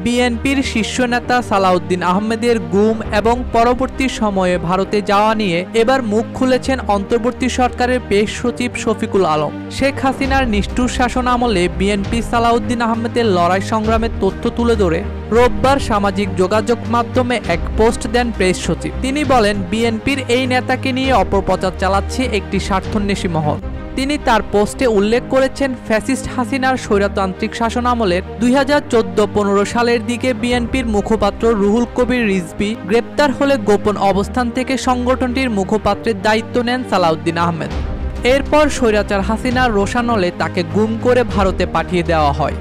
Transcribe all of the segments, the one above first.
বিএনপির শীর্ষ নেতা সালাউদ্দিন আহমেদের গুম এবং পরবর্তী সময়ে ভারতে যাওয়া নিয়ে এবার মুখ খুলেছেন অন্তর্বর্তী সরকারের পেশ সচিব শফিকুল আলম। শেখ হাসিনার নিষ্ঠুর শাসন আমলে বিএনপি সালাউদ্দিন আহমেদের লড়াই সংগ্রামের তথ্য তুলে ধরে রোববার সামাজিক যোগাযোগ মাধ্যমে এক পোস্ট দেন প্রেস সচিব। তিনি বলেন, বিএনপির এই নেতাকে নিয়ে অপপ্রচার চালাচ্ছে একটি স্বার্থান্বেষী মহল। তিনি তার পোস্টে উল্লেখ করেছেন, ফ্যাসিস্ট হাসিনার স্বৈরতান্ত্রিক শাসন আমলের 2014-15 সালের দিকে বিএনপির মুখপাত্র রুহুল কবির রিজভী গ্রেপ্তার হলে গোপন অবস্থান থেকে সংগঠনটির মুখপাত্রের দায়িত্ব নেন সালাউদ্দিন আহমেদ। এরপর স্বৈরাচার হাসিনার রোষানলে তাকে গুম করে ভারতে পাঠিয়ে দেওয়া হয়।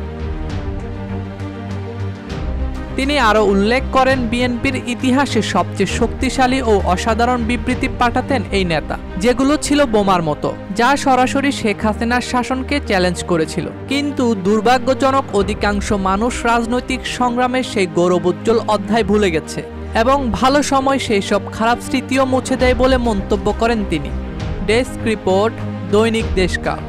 তিনি আরও উল্লেখ করেন, বিএনপির ইতিহাসে সবচেয়ে শক্তিশালী ও অসাধারণ বিবৃতি পাঠাতেন এই নেতা, যেগুলো ছিল বোমার মতো, যা সরাসরি শেখ হাসিনার শাসনকে চ্যালেঞ্জ করেছিল। কিন্তু দুর্ভাগ্যজনক অধিকাংশ মানুষ রাজনৈতিক সংগ্রামের সেই গৌরবোজ্জ্বল অধ্যায় ভুলে গেছে এবং ভালো সময় সেই সব খারাপ স্মৃতিও মুছে দেয় বলে মন্তব্য করেন তিনি। ডেস্ক রিপোর্ট, দৈনিক দেশকাল।